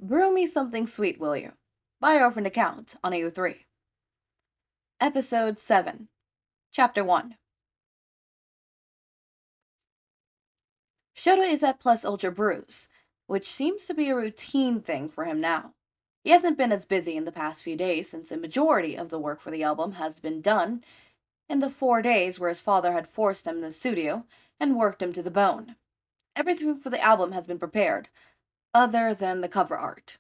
Brew me something sweet, will you? By orphan account on AO3. Episode 7, Chapter 1. Shouto is at Plus Ultra Brews, which seems to be a routine thing for him now. He hasn't been as busy in the past few days since a majority of the work for the album has been done in the 4 days where his father had forced him in the studio and worked him to the bone. Everything for the album has been prepared, other than the cover art.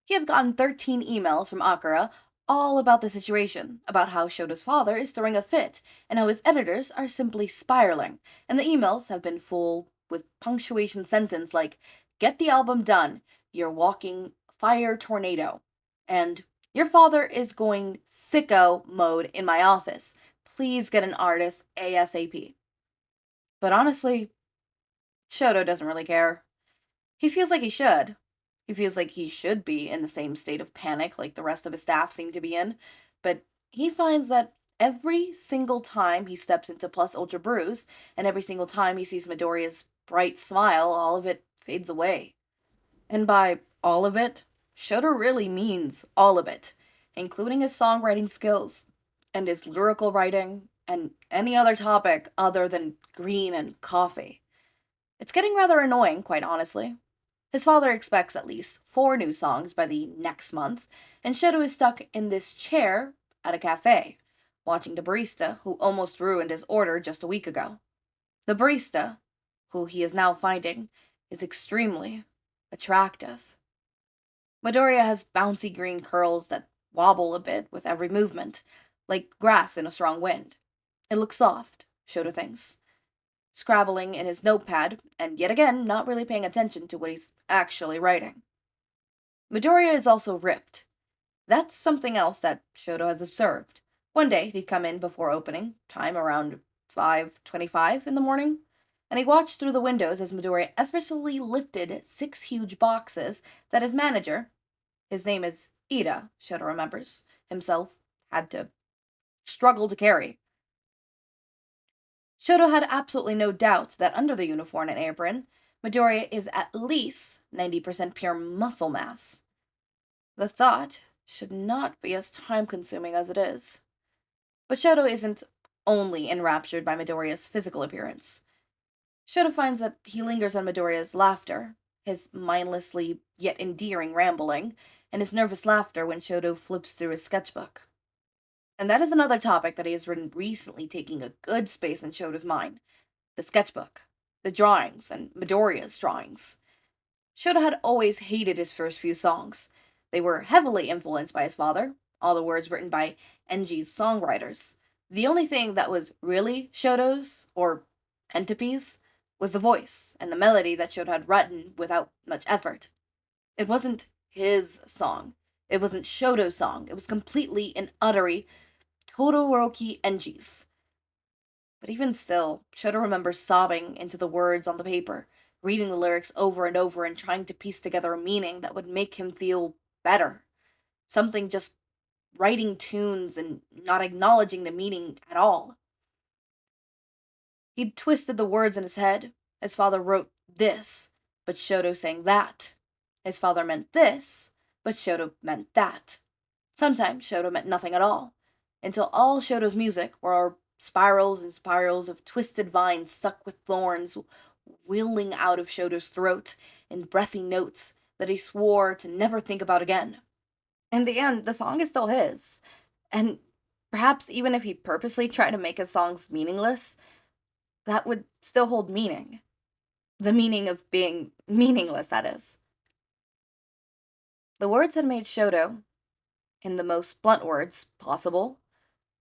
He has gotten 13 emails from Akira all about the situation, about how Shoto's father is throwing a fit, and how his editors are simply spiraling. And the emails have been full with punctuation sentence like, "Get the album done, you're walking fire tornado," and "Your father is going sicko mode in my office. Please get an artist ASAP." But honestly, Shoto doesn't really care. He feels like he should. He feels like he should be in the same state of panic like the rest of his staff seem to be in, but he finds that every single time he steps into Plus Ultra Brews, and every single time he sees Midoriya's bright smile, all of it fades away. And by all of it, Shota really means all of it, including his songwriting skills, and his lyrical writing, and any other topic other than green and coffee. It's getting rather annoying, quite honestly. His father expects at least 4 new songs by the next month, and Shouto is stuck in this chair at a cafe, watching the barista who almost ruined his order just a week ago. The barista, who he is now finding, is extremely attractive. Midoriya has bouncy green curls that wobble a bit with every movement, like grass in a strong wind. It looks soft, Shouto thinks, scrabbling in his notepad, and yet again not really paying attention to what he's actually writing. Midoriya is also ripped. That's something else that Shoto has observed. One day he'd come in before opening, time around 5:25 in the morning, and he watched through the windows as Midoriya effortlessly lifted 6 huge boxes that his manager, his name is Ida, Shoto remembers, himself had to struggle to carry. Shoto had absolutely no doubt that under the uniform and apron, Midoriya is at least 90% pure muscle mass. The thought should not be as time consuming as it is. But Shoto isn't only enraptured by Midoriya's physical appearance. Shoto finds that he lingers on Midoriya's laughter, his mindlessly yet endearing rambling, and his nervous laughter when Shoto flips through his sketchbook. And that is another topic that he has written recently taking a good space in Shoto's mind: the sketchbook, the drawings, and Midoriya's drawings. Shouto had always hated his first few songs. They were heavily influenced by his father, all the words written by NG's songwriters. The only thing that was really Shoto's, or Entepe's, was the voice and the melody that Shoto had written without much effort. It wasn't his song. It wasn't Shoto's song. It was completely and utterly Todoroki NG's. But even still, Shoto remembers sobbing into the words on the paper, reading the lyrics over and over and trying to piece together a meaning that would make him feel better. Something just writing tunes and not acknowledging the meaning at all. He'd twisted the words in his head. His father wrote this, but Shoto sang that. His father meant this, but Shoto meant that. Sometimes Shoto meant nothing at all, until all Shoto's music were spirals and spirals of twisted vines stuck with thorns wheeling out of Shoto's throat in breathy notes that he swore to never think about again. In the end, the song is still his, and perhaps even if he purposely tried to make his songs meaningless, that would still hold meaning. The meaning of being meaningless, that is. The words had made Shoto, in the most blunt words possible,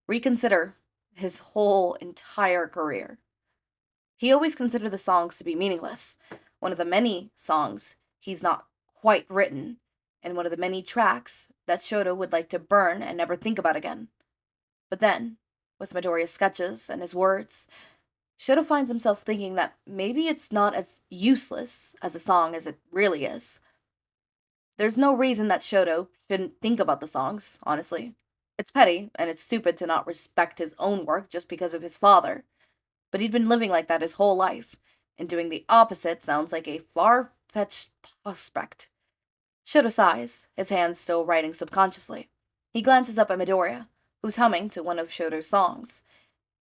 reconsider his whole entire career. He always considered the songs to be meaningless, one of the many songs he's not quite written, and one of the many tracks that Shoto would like to burn and never think about again. But then, with Midoriya's sketches and his words, Shoto finds himself thinking that maybe it's not as useless as a song as it really is. There's no reason that Shoto shouldn't think about the songs, honestly. It's petty, and it's stupid to not respect his own work just because of his father. But he'd been living like that his whole life, and doing the opposite sounds like a far fetched prospect. Shouto sighs, his hands still writing subconsciously. He glances up at Midoriya, who's humming to one of Shoto's songs.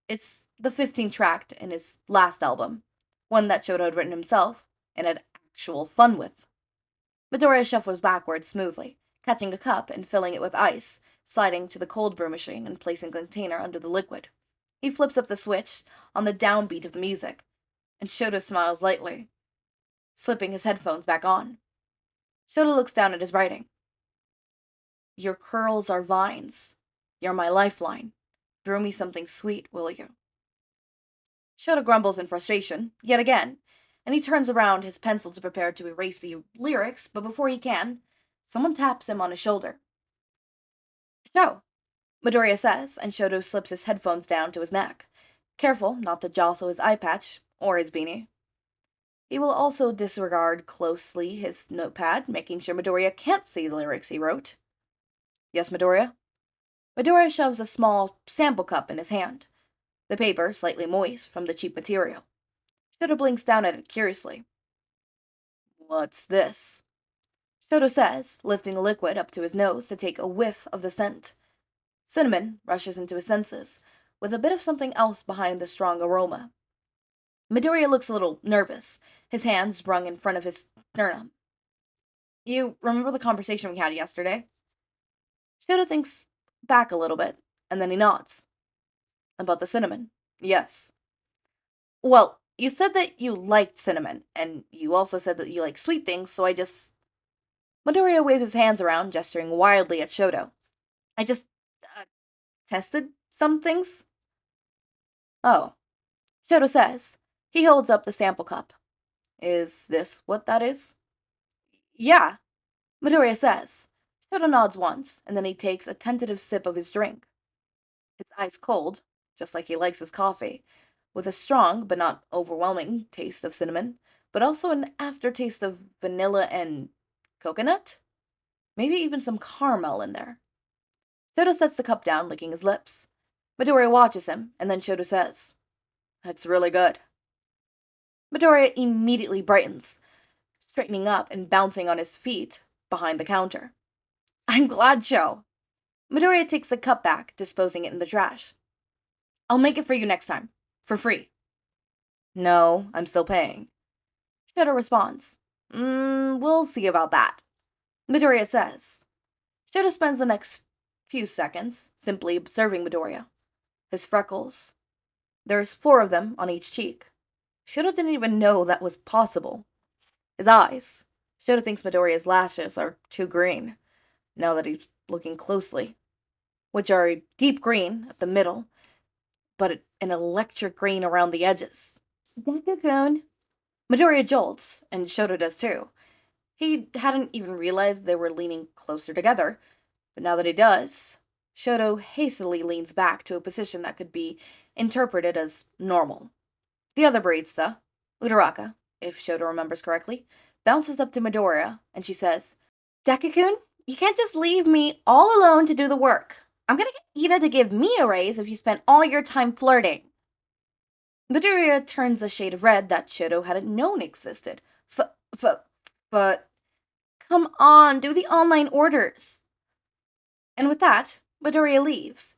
It's the 15th track in his last album, one that Shouto had written himself and had actual fun with. Midoriya shuffles backwards smoothly, catching a cup and filling it with ice, sliding to the cold brew machine and placing the container under the liquid. He flips up the switch on the downbeat of the music, and Shouto smiles lightly, slipping his headphones back on. Shouto looks down at his writing. Your curls are vines. You're my lifeline. Brew me something sweet, will you? Shouto grumbles in frustration, yet again, and he turns around his pencil to prepare to erase the lyrics, but before he can, someone taps him on his shoulder. Shou, Midoriya says, and Shouto slips his headphones down to his neck, careful not to jostle his eye patch or his beanie. He will also disregard closely his notepad, making sure Midoriya can't see the lyrics he wrote. Yes, Midoriya? Midoriya shoves a small sample cup in his hand, the paper slightly moist from the cheap material. Shouto blinks down at it curiously. What's this? Shouto says, lifting the liquid up to his nose to take a whiff of the scent. Cinnamon rushes into his senses, with a bit of something else behind the strong aroma. Midoriya looks a little nervous, his hands wrung in front of his sternum. You remember the conversation we had yesterday? Shouto thinks back a little bit, and then he nods. About the cinnamon. Yes. Well, you said that you liked cinnamon, and you also said that you like sweet things, so I just... Midoriya waves his hands around, gesturing wildly at Shouto. I just, uh, tested some things? Oh. Shouto says. He holds up the sample cup. Is this what that is? Yeah, Midoriya says. Shouto nods once, and then he takes a tentative sip of his drink. It's ice cold, just like he likes his coffee, with a strong but not overwhelming taste of cinnamon, but also an aftertaste of vanilla and coconut? Maybe even some caramel in there. Shouto sets the cup down, licking his lips. Midoriya watches him, and then Shouto says, That's really good. Midoriya immediately brightens, straightening up and bouncing on his feet behind the counter. I'm glad, Shou. Midoriya takes the cup back, disposing it in the trash. I'll make it for you next time. For free. No, I'm still paying. Shouto responds. We'll see about that. Midoriya says. Shouto spends the next few seconds simply observing Midoriya. His freckles. There's 4 of them on each cheek. Shouto didn't even know that was possible. His eyes. Shouto thinks Midoriya's lashes are too green, now that he's looking closely, which are a deep green at the middle, but an electric green around the edges. Deku-kun. Midoriya jolts, and Shouto does too. He hadn't even realized they were leaning closer together, but now that he does, Shouto hastily leans back to a position that could be interpreted as normal. The other barista, Uraraka, if Shouto remembers correctly, bounces up to Midoriya, and she says, Deku-kun, you can't just leave me all alone to do the work. I'm gonna get Ida to give me a raise if you spend all your time flirting. Midoriya turns a shade of red that Shouto hadn't known existed. But, come on, do the online orders. And with that, Midoriya leaves,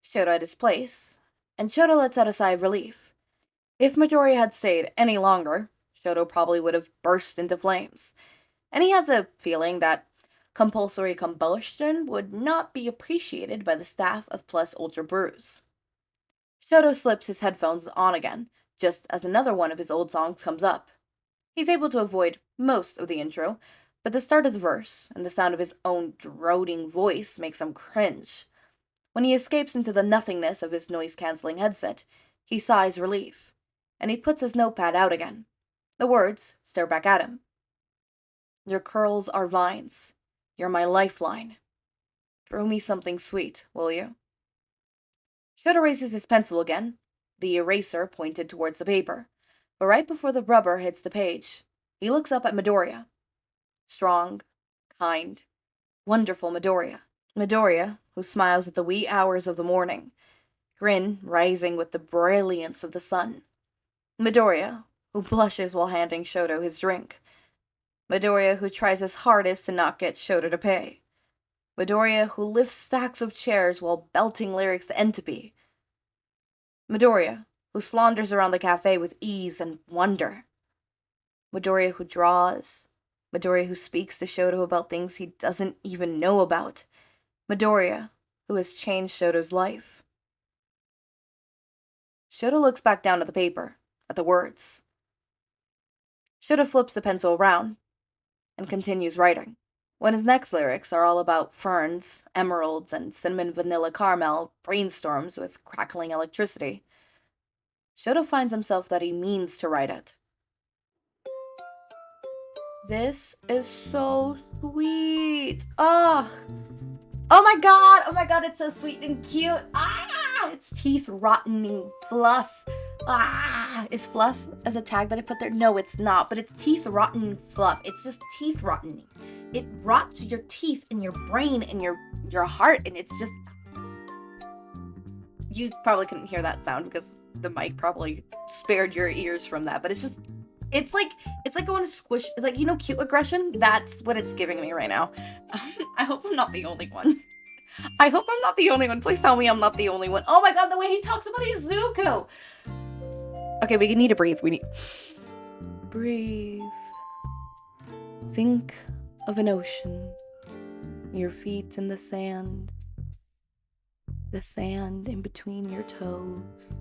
Shouto at his place, and Shouto lets out a sigh of relief. If Midoriya had stayed any longer, Shouto probably would have burst into flames, and he has a feeling that compulsory combustion would not be appreciated by the staff of Plus Ultra Brews. Shouto slips his headphones on again, just as another one of his old songs comes up. He's able to avoid most of the intro, but the start of the verse and the sound of his own droning voice makes him cringe. When he escapes into the nothingness of his noise-canceling headset, he sighs relief, and he puts his notepad out again. The words stare back at him. Your curls are vines. You're my lifeline. Throw me something sweet, will you? Shouto raises his pencil again, the eraser pointed towards the paper, but right before the rubber hits the page, he looks up at Midoriya. Strong, kind, wonderful Midoriya. Midoriya, who smiles at the wee hours of the morning, grin rising with the brilliance of the sun. Midoriya, who blushes while handing Shouto his drink. Midoriya who tries his hardest to not get Shouto to pay. Midoriya who lifts stacks of chairs while belting lyrics to Entropy. Midoriya who saunters around the cafe with ease and wonder. Midoriya who draws. Midoriya who speaks to Shouto about things he doesn't even know about. Midoriya who has changed Shoto's life. Shouto looks back down at the paper, at the words. Shouto flips the pencil around and continues writing. When his next lyrics are all about ferns, emeralds, and cinnamon vanilla caramel brainstorms with crackling electricity, Shouto finds himself that he means to write it. This is so sweet. Oh my god, it's so sweet and cute. It's teeth rottening fluff. Is fluff as a tag that I put there? No, it's not, but it's teeth rottening fluff. It's just teeth rottening. It rots your teeth and your brain and your heart, and it's just... You probably couldn't hear that sound because the mic probably spared your ears from that, but it's just... It's like going to squish, like, you know, cute aggression? That's what it's giving me right now. I hope I'm not the only one. I hope I'm not the only one. Please tell me I'm not the only one. Oh my god, the way he talks about Izuku! Okay, we need to breathe. We need... Breathe. Think of an ocean. Your feet in the sand in between your toes.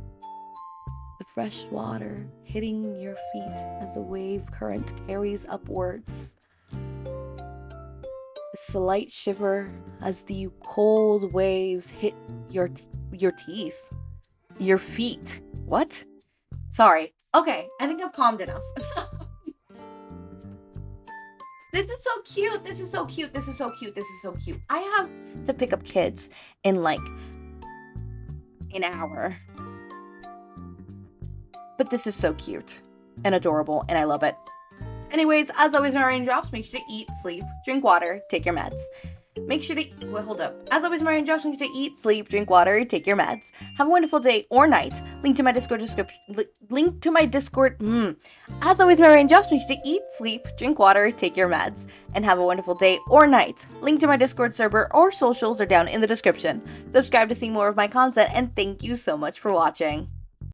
The fresh water hitting your feet as the wave current carries upwards. A slight shiver as the cold waves hit your teeth. Your feet. What? Sorry. Okay, I think I've calmed enough. This is so cute. This is so cute. This is so cute. This is so cute. I have to pick up kids in like an hour. But this is so cute and adorable, and I love it. Anyways, as always, my raindrops, make sure to eat, sleep, drink water, take your meds. Make sure to... Wait, hold up. As always, my raindrops, make sure to eat, sleep, drink water, take your meds. Have a wonderful day or night. Link to my Discord description. Link to my Discord... As always, my raindrops, make sure to eat, sleep, drink water, take your meds. And have a wonderful day or night. Link to my Discord server or socials are down in the description. Subscribe to see more of my content, and thank you so much for watching.